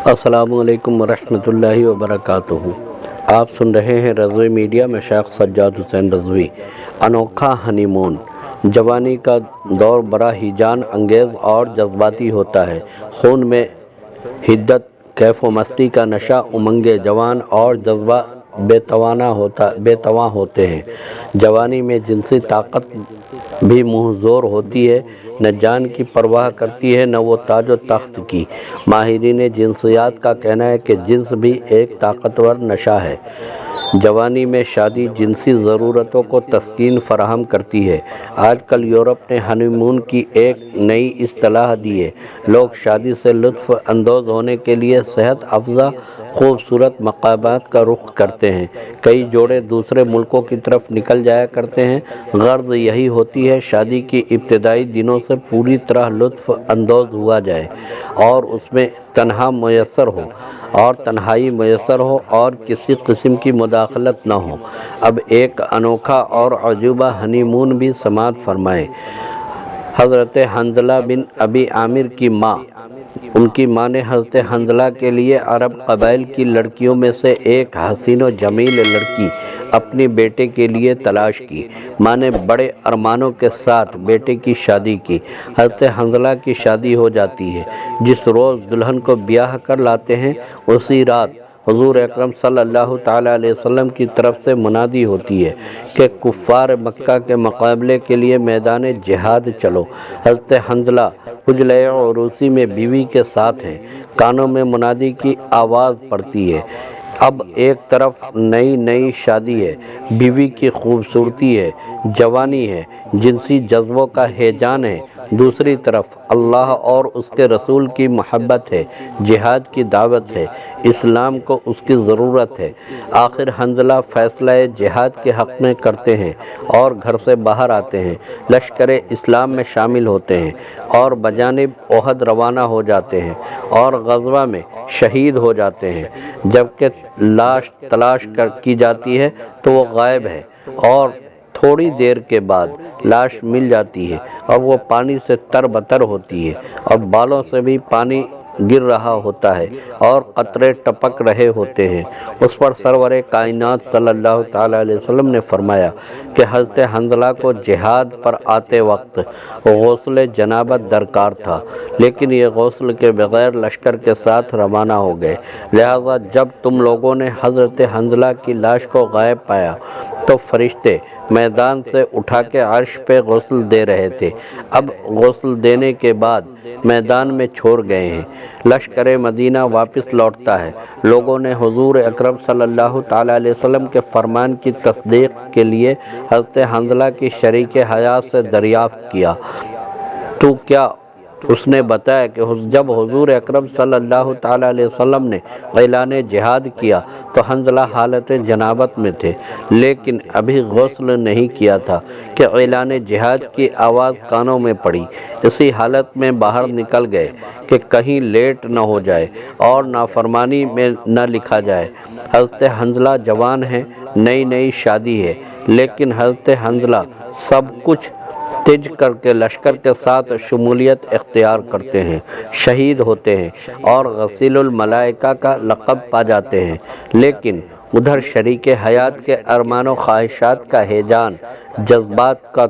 السلام علیکم ورحمۃ اللہ وبرکاتہ۔ آپ سن رہے ہیں رضوی میڈیا میں شیخ سجاد حسین رضوی۔ انوکھا ہنی مون۔ جوانی کا دور بڑا ہی جان انگیز اور جذباتی ہوتا ہے۔ خون میں حدت، کیف و مستی کا نشہ، امنگ جوان اور جذبہ بے تواں ہوتے ہیں۔ جوانی میں جنسی طاقت بھی منہ زور ہوتی ہے، نہ جان کی پرواہ کرتی ہے نہ وہ تاج و تخت کی۔ ماہرین جنسیات کا کہنا ہے کہ جنس بھی ایک طاقتور نشہ ہے۔ جوانی میں شادی جنسی ضرورتوں کو تسکین فراہم کرتی ہے۔ آج کل یورپ نے ہنی مون کی ایک نئی اصطلاح دی ہے۔ لوگ شادی سے لطف اندوز ہونے کے لیے صحت افزا خوبصورت مقامات کا رخ کرتے ہیں۔ کئی جوڑے دوسرے ملکوں کی طرف نکل جایا کرتے ہیں۔ غرض یہی ہوتی ہے شادی کی ابتدائی دنوں سے پوری طرح لطف اندوز ہوا جائے اور اس میں تنہائی میسر ہو اور کسی قسم کی مداخلت نہ ہو۔ اب ایک انوکھا اور عجوبہ ہنی مون بھی سماعت فرمائیں۔ حضرت حنظلہ بن ابی عامر کی ماں، ان کی ماں نے حضرت حنظلہ کے لیے عرب قبائل کی لڑکیوں میں سے ایک حسین و جمیل لڑکی اپنے بیٹے کے لیے تلاش کی۔ ماں نے بڑے ارمانوں کے ساتھ بیٹے کی شادی کی۔ حضرت حنظلہ کی شادی ہو جاتی ہے۔ جس روز دلہن کو بیاہ کر لاتے ہیں اسی رات حضور اکرم صلی اللہ تعالیٰ علیہ وسلم کی طرف سے منادی ہوتی ہے کہ کفار مکہ کے مقابلے کے لیے میدان جہاد چلو۔ حضرت حنظلہ حجلۂ عروسی میں بیوی کے ساتھ ہیں۔ کانوں میں منادی کی آواز پڑتی ہے۔ اب ایک طرف نئی شادی ہے، بیوی کی خوبصورتی ہے، جوانی ہے، جنسی جذبوں کا ہیجان ہے، دوسری طرف اللہ اور اس کے رسول کی محبت ہے، جہاد کی دعوت ہے، اسلام کو اس کی ضرورت ہے۔ آخر حنظلہ فیصلہ جہاد کے حق میں کرتے ہیں اور گھر سے باہر آتے ہیں، لشکر اسلام میں شامل ہوتے ہیں اور بجانب احد روانہ ہو جاتے ہیں اور غزوہ میں شہید ہو جاتے ہیں۔ جبکہ لاش تلاش کی جاتی ہے تو وہ غائب ہے اور تھوڑی دیر کے بعد لاش مل جاتی ہے اور وہ پانی سے تر بتر ہوتی ہے اور بالوں سے بھی پانی گر رہا ہوتا ہے اور قطرے ٹپک رہے ہوتے ہیں۔ اس پر سرور کائنات صلی اللہ تعالیٰ علیہ وسلم نے فرمایا کہ حضرت حنظلہ کو جہاد پر آتے وقت غسل جنابت درکار تھا، لیکن یہ غسل کے بغیر لشکر کے ساتھ روانہ ہو گئے۔ لہذا جب تم لوگوں نے حضرت حنظلہ کی لاش کو غائب پایا تو فرشتے میدان سے اٹھا کے عرش پہ غسل دے رہے تھے۔ اب غسل دینے کے بعد میدان میں چھوڑ گئے ہیں۔ لشکر مدینہ واپس لوٹتا ہے۔ لوگوں نے حضور اکرم صلی اللہ تعالیٰ علیہ وسلم کے فرمان کی تصدیق کے لیے حضرت حنظلہ کی شریک حیات سے دریافت کیا تو کیا؟ اس نے بتایا کہ جب حضور اکرم صلی اللہ تعالیٰ علیہ وسلم نے اعلان جہاد کیا تو حنظلہ حالت جنابت میں تھے، لیکن ابھی غسل نہیں کیا تھا کہ اعلان جہاد کی آواز کانوں میں پڑی۔ اسی حالت میں باہر نکل گئے کہ کہیں لیٹ نہ ہو جائے اور نافرمانی میں نہ لکھا جائے۔ حضرت حنظلہ جوان ہیں، نئی شادی ہے، لیکن حضرت حنظلہ سب کچھ تج کر کے لشکر کے ساتھ شمولیت اختیار کرتے ہیں، شہید ہوتے ہیں اور غسیل الملائکہ کا لقب پا جاتے ہیں۔ لیکن ادھر شریک حیات کے ارمان و خواہشات کا ہیجان، جذبات کا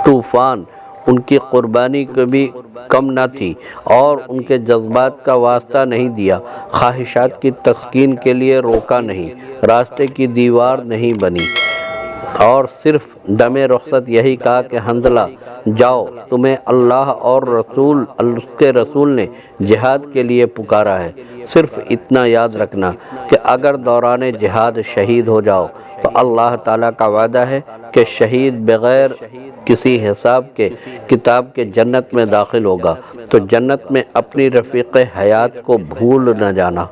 طوفان ان کی قربانی کو بھی کم نہ تھی اور ان کے جذبات کا واسطہ نہیں دیا، خواہشات کی تسکین کے لیے روکا نہیں، راستے کی دیوار نہیں بنی اور صرف دم رخصت یہی کہا کہ حنظلہ جاؤ، تمہیں اللہ اور اس کے رسول نے جہاد کے لیے پکارا ہے۔ صرف اتنا یاد رکھنا کہ اگر دوران جہاد شہید ہو جاؤ تو اللہ تعالیٰ کا وعدہ ہے کہ شہید بغیر کسی حساب کے کتاب کے جنت میں داخل ہوگا۔ تو جنت میں اپنی رفیق حیات کو بھول نہ جانا،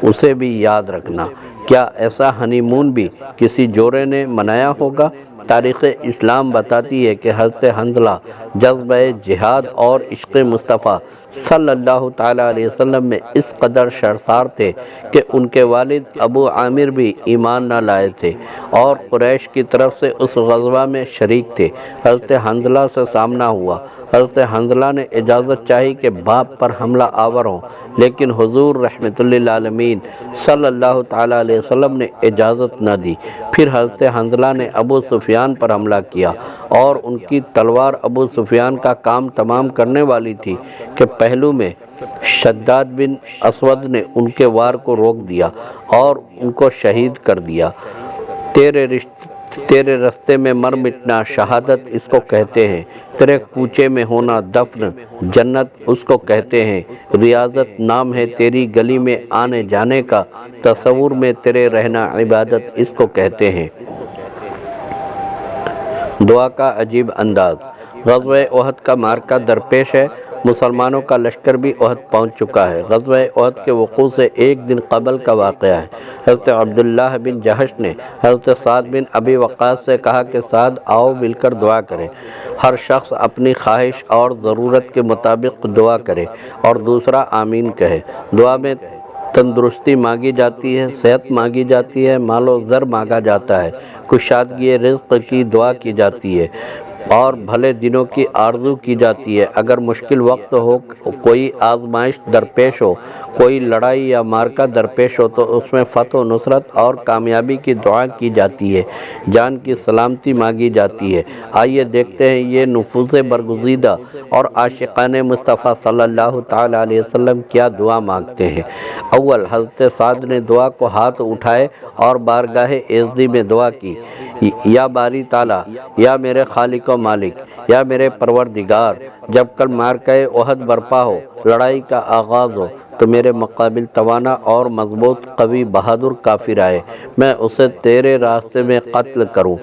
اسے بھی یاد رکھنا۔ کیا ایسا ہنی مون بھی کسی جوڑے نے منایا ہوگا؟ تاریخ اسلام بتاتی ہے کہ حضرت حنظلہ جذبہ جہاد اور عشق مصطفیٰ صلی اللہ تعالیٰ علیہ وسلم میں اس قدر شرسار تھے کہ ان کے والد ابو عامر بھی ایمان نہ لائے تھے اور قریش کی طرف سے اس غزوہ میں شریک تھے۔ حضرت حنظلہ سے سامنا ہوا۔ حضرت حنظلہ نے اجازت چاہی کہ باپ پر حملہ آور ہوں، لیکن حضور رحمۃ للعالمین صلی اللہ تعالیٰ علیہ وسلم نے اجازت نہ دی۔ پھر حضرت حنظلہ نے ابو سفیان پر حملہ کیا اور ان کی تلوار ابو سفیان کا کام تمام کرنے والی تھی کہ پہلو میں شداد بن اسود نے ان کے وار کو روک دیا اور ان کو شہید کر دیا۔ تیرے رستے میں مر مٹنا شہادت اس کو کہتے ہیں، تیرے کوچے میں ہونا دفن جنت اس کو کہتے ہیں، ریاضت نام ہے تیری گلی میں آنے جانے کا، تصور میں تیرے رہنا عبادت اس کو کہتے ہیں۔ دعا کا عجیب انداز۔ غزوہ احد کا معرکہ درپیش ہے، مسلمانوں کا لشکر بھی احد پہنچ چکا ہے۔ غزوہ احد کے وقوع سے ایک دن قبل کا واقعہ ہے۔ حضرت عبداللہ بن جہش نے حضرت سعد بن ابی وقاص سے کہا کہ سعد آؤ مل کر دعا کریں۔ ہر شخص اپنی خواہش اور ضرورت کے مطابق دعا کرے اور دوسرا آمین کہے۔ دعا میں تندرستی مانگی جاتی ہے، صحت مانگی جاتی ہے، مال و زر مانگا جاتا ہے، کشادگی رزق کی دعا کی جاتی ہے اور بھلے دنوں کی آرزو کی جاتی ہے۔ اگر مشکل وقت ہو، کوئی آزمائش درپیش ہو، کوئی لڑائی یا معرکہ درپیش ہو تو اس میں فتح و نصرت اور کامیابی کی دعا کی جاتی ہے، جان کی سلامتی مانگی جاتی ہے۔ آئیے دیکھتے ہیں یہ نفوس برگزیدہ اور عاشقان مصطفیٰ صلی اللہ تعالیٰ علیہ وسلم کیا دعا مانگتے ہیں۔ اول حضرت سعد نے دعا کو ہاتھ اٹھائے اور بارگاہ اعزی میں دعا کی، یا باری تعالیٰ، یا میرے خالق و مالک، یا میرے پروردگار، جب کل معرکہ احد برپا ہو، لڑائی کا آغاز ہو تو میرے مقابل توانا اور مضبوط قوی بہادر کافر آئے، میں اسے تیرے راستے میں قتل کروں۔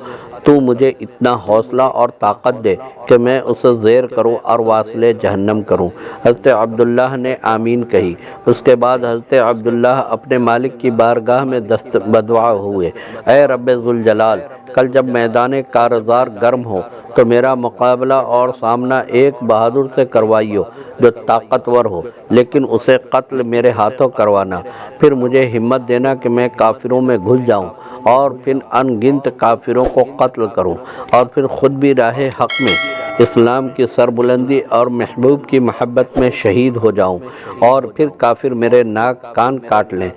تو مجھے اتنا حوصلہ اور طاقت دے کہ میں اسے زیر کروں اور واصل جہنم کروں۔ حضرت عبداللہ نے آمین کہی۔ اس کے بعد حضرت عبداللہ اپنے مالک کی بارگاہ میں بدعا ہوئے، اے رب ذوالجلال، کل جب میدان کارزار گرم ہو تو میرا مقابلہ اور سامنا ایک بہادر سے کروائیو جو طاقتور ہو، لیکن اسے قتل میرے ہاتھوں کروانا۔ پھر مجھے ہمت دینا کہ میں کافروں میں گھس جاؤں اور پھر ان گنت کافروں کو قتل کروں اور پھر خود بھی راہ حق میں اسلام کی سربلندی اور محبوب کی محبت میں شہید ہو جاؤں، اور پھر کافر میرے ناک کان کاٹ لیں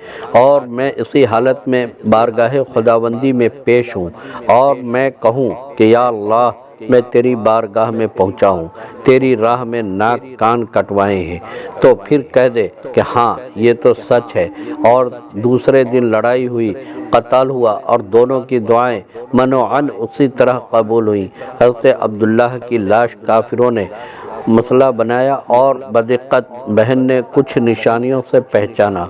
اور میں اسی حالت میں بارگاہ خداوندی میں پیش ہوں اور میں کہوں کہ یا اللہ، میں تیری بارگاہ میں پہنچا ہوں، تیری راہ میں ناک کان کٹوائے ہیں، تو پھر کہہ دے کہ ہاں یہ تو سچ ہے۔ اور دوسرے دن لڑائی ہوئی، قتال ہوا اور دونوں کی دعائیں منوعاً اسی طرح قبول ہوئیں۔ حضرت عبداللہ کی لاش کافروں نے مسئلہ بنایا اور بدقت بہن نے کچھ نشانیوں سے پہچانا۔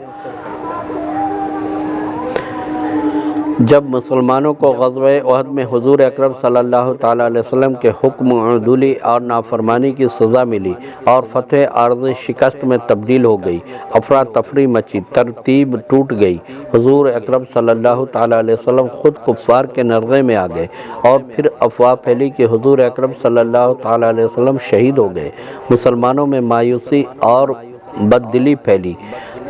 جب مسلمانوں کو غزوہ احد میں حضور اکرم صلی اللہ تعالیٰ علیہ وسلم کے حکم عدولی اور نافرمانی کی سزا ملی اور فتح عارضی شکست میں تبدیل ہو گئی، افراتفری مچی، ترتیب ٹوٹ گئی، حضور اکرم صلی اللہ تعالیٰ علیہ وسلم خود کفار کے نرغے میں آ گئے اور پھر افواہ پھیلی کہ حضور اکرم صلی اللہ تعالیٰ علیہ وسلم شہید ہو گئے۔ مسلمانوں میں مایوسی اور بددلی پھیلی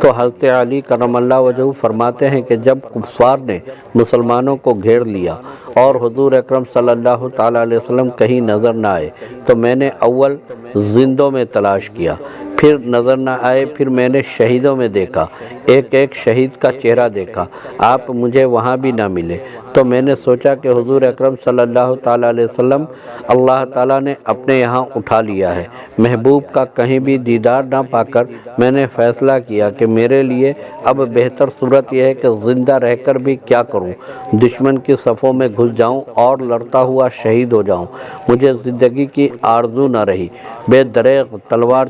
تو حضرت علی کرم اللہ وجہہ فرماتے ہیں کہ جب کفار نے مسلمانوں کو گھیر لیا اور حضور اکرم صلی اللہ تعالیٰ علیہ وسلم کہیں نظر نہ آئے تو میں نے اول زندوں میں تلاش کیا، پھر نظر نہ آئے، پھر میں نے شہیدوں میں دیکھا، ایک ایک شہید کا چہرہ دیکھا، آپ مجھے وہاں بھی نہ ملے، تو میں نے سوچا کہ حضور اکرم صلی اللہ تعالیٰ علیہ وسلم اللہ تعالیٰ نے اپنے یہاں اٹھا لیا ہے۔ محبوب کا کہیں بھی دیدار نہ پا کر میں نے فیصلہ کیا کہ میرے لیے اب بہتر صورت یہ ہے کہ زندہ رہ کر بھی کیا کروں، دشمن کی صفوں میں گھس جاؤں اور لڑتا ہوا شہید ہو جاؤں۔ مجھے زندگی کی آرزو نہ رہی، بے دریغ تلوار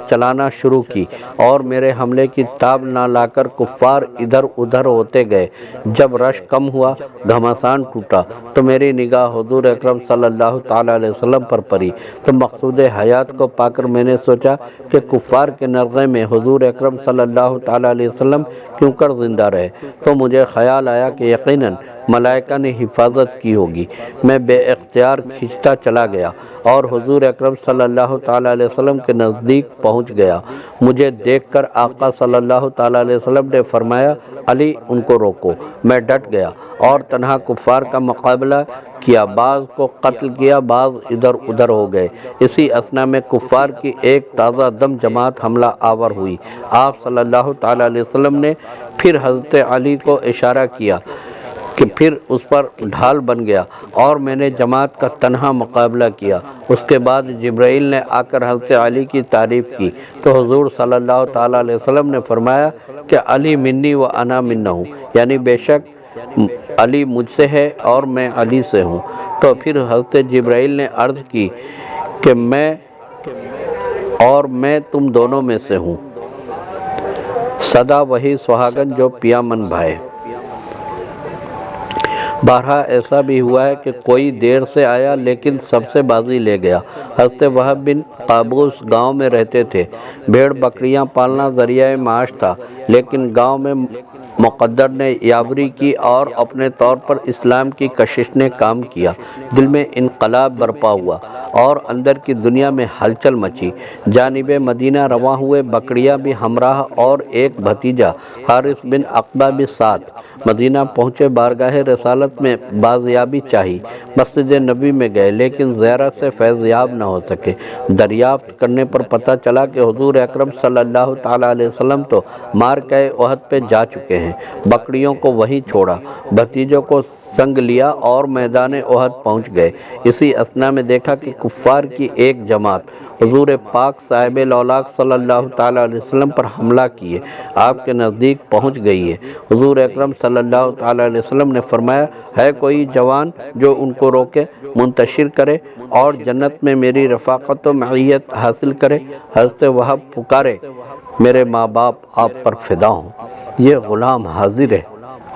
چلانا شروع کی اور میرے حملے کی تاب نہ لا کر کفار ادھر ادھر ہوتے گئے۔ جب رش کم ہوا، گھمسان ٹوٹا تو میری نگاہ حضور اکرم صلی اللہ تعالیٰ علیہ وسلم پر پڑی تو مقصود حیات کو پا کر میں نے سوچا کہ کفار کے نرغے میں حضور اکرم صلی اللہ تعالیٰ علیہ وسلم کیوں کر زندہ رہے، تو مجھے خیال آیا کہ یقیناً ملائکہ نے حفاظت کی ہوگی۔ میں بے اختیار کھنچتا چلا گیا اور حضور اکرم صلی اللہ تعالیٰ علیہ وسلم کے نزدیک پہنچ گیا۔ مجھے دیکھ کر آقا صلی اللہ تعالیٰ علیہ وسلم نے فرمایا، علی ان کو روکو۔ میں ڈٹ گیا اور تنہا کفار کا مقابلہ کیا، بعض کو قتل کیا، بعض ادھر ادھر ہو گئے۔ اسی اثنا میں کفار کی ایک تازہ دم جماعت حملہ آور ہوئی۔ آپ صلی اللہ تعالیٰ علیہ وسلم نے پھر حضرت علی کو اشارہ کیا کہ پھر اس پر ڈھال بن گیا اور میں نے جماعت کا تنہا مقابلہ کیا۔ اس کے بعد جبرائیل نے آ کر حضرت علی کی تعریف کی تو حضور صلی اللہ تعالیٰ علیہ وسلم نے فرمایا کہ علی منی و انا منہ ہوں، یعنی بے شک علی مجھ سے ہے اور میں علی سے ہوں۔ تو پھر حضرت جبرائیل نے عرض کی کہ میں تم دونوں میں سے ہوں، سدا وہی سہاگن جو پیا من بھائے۔ بارہا ایسا بھی ہوا ہے کہ کوئی دیر سے آیا لیکن سب سے بازی لے گیا۔ حضرت وہب بن قابوس گاؤں میں رہتے تھے۔ بھیڑ بکریاں پالنا ذریعہ معاش تھا، لیکن گاؤں میں مقدر نے یاوری کی اور اپنے طور پر اسلام کی کشش نے کام کیا۔ دل میں انقلاب برپا ہوا اور اندر کی دنیا میں ہلچل مچی۔ جانب مدینہ رواں ہوئے، بکریاں بھی ہمراہ اور ایک بھتیجا حارث بن عقبہ بھی ساتھ۔ مدینہ پہنچے، بارگاہ رسالت میں بازیابی چاہی، مسجد نبی میں گئے لیکن زیارت سے فیض یاب نہ ہو سکے۔ دریافت کرنے پر پتہ چلا کہ حضور اکرم صلی اللہ تعالیٰ علیہ وسلم تو معرکہ احد پہ جا چکے ہیں۔ بکریوں کو وہیں چھوڑا، بھتیجوں کو سنگ لیا اور میدان احد پہنچ گئے۔ اسی اثنا میں دیکھا کہ کفار کی ایک جماعت حضور پاک صاحب لولاک صلی اللہ تعالیٰ علیہ وسلم پر حملہ کیے آپ کے نزدیک پہنچ گئی ہے۔ حضور اکرم صلی اللہ تعالیٰ علیہ وسلم نے فرمایا، ہے کوئی جوان جو ان کو روکے، منتشر کرے اور جنت میں میری رفاقت و معیت حاصل کرے؟ حضرت وہب پکارے، میرے ماں باپ آپ پر فدا ہوں، یہ غلام حاضر ہے۔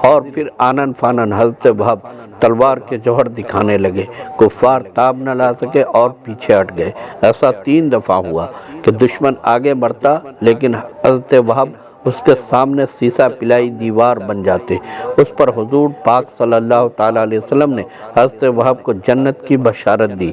اور پھر آنن فانن حضرت وہب تلوار کے جوہر دکھانے لگے۔ کفار تاب نہ لا سکے اور پیچھے ہٹ گئے۔ ایسا 3 دفعہ ہوا کہ دشمن آگے بڑھتا لیکن حضرت وہب اس کے سامنے سیسا پلائی دیوار بن جاتے۔ اس پر حضور پاک صلی اللہ تعالیٰ علیہ وسلم نے حضرت وہب کو جنت کی بشارت دی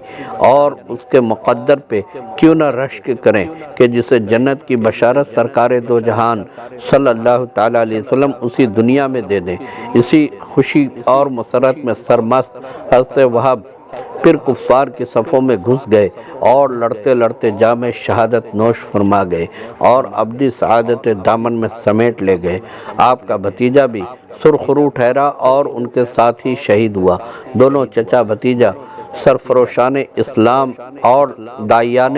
اور اس کے مقدر پہ کیوں نہ رشک کریں کہ جسے جنت کی بشارت سرکار دو جہان صلی اللہ تعالیٰ علیہ وسلم اسی دنیا میں دے دیں۔ اسی خوشی اور مسرت میں سرمست حضرت وہب پھر کفار کی صفوں میں گھس گئے اور لڑتے لڑتے جام شہادت نوش فرما گئے اور ابدی سعادت دامن میں سمیٹ لے گئے۔ آپ کا بھتیجا بھی سرخرو ٹھہرا اور ان کے ساتھ ہی شہید ہوا۔ دونوں چچا بھتیجا سرفروشان اسلام اور داعیان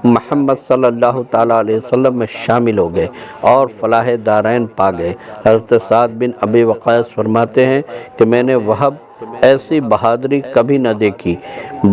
محمد صلی اللہ تعالیٰ علیہ وسلم میں شامل ہو گئے اور فلاح دارین پا گئے۔ حضرت سعد بن ابی وقاص فرماتے ہیں کہ میں نے وہب ایسی بہادری کبھی نہ دیکھی۔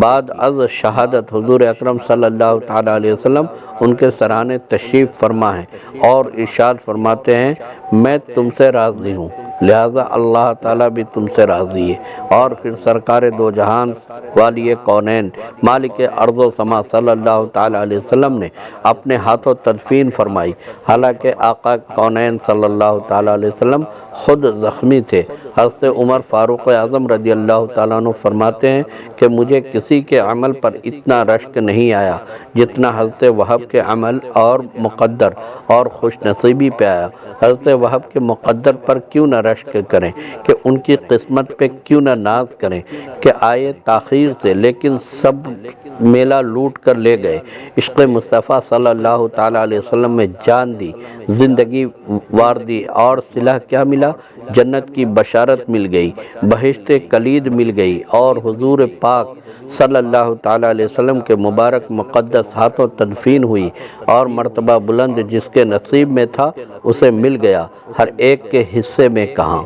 بعد از شہادت حضور اکرم صلی اللہ تعالیٰ علیہ وسلم ان کے سرانے تشریف فرما ہیں اور ارشاد فرماتے ہیں، میں تم سے راضی ہوں، لہذا اللہ تعالیٰ بھی تم سے راضی ہے۔ اور پھر سرکار دو جہان والی کونین مالک ارض و سما صلی اللہ تعالیٰ علیہ وسلم نے اپنے ہاتھوں تدفین فرمائی، حالانکہ آقا کونین صلی اللہ تعالیٰ علیہ وسلم خود زخمی تھے۔ حضرت عمر فاروق اعظم رضی اللہ تعالیٰ عنہ فرماتے ہیں کہ مجھے کسی کے عمل پر اتنا رشک نہیں آیا جتنا حضرت وہب کے عمل اور مقدر اور خوش نصیبی پہ آیا۔ حضرت وہب کے مقدر پر کیوں نہ رشک کریں کہ ان کی قسمت پہ کیوں نہ ناز کریں کہ آئے تاخیر سے لیکن سب میلہ لوٹ کر لے گئے۔ عشق مصطفیٰ صلی اللہ تعالیٰ علیہ وسلم میں جان دی، زندگی وار دی اور صلہ کیا ملا؟ جنت کی بشارت مل گئی، بہشت کلید مل گئی اور حضور پاک صلی اللہ تعالیٰ علیہ وسلم کے مبارک مقدس ہاتھوں تدفین ہوئی اور مرتبہ بلند جس کے نصیب میں تھا اسے مل گیا، ہر ایک کے حصے میں کہاں۔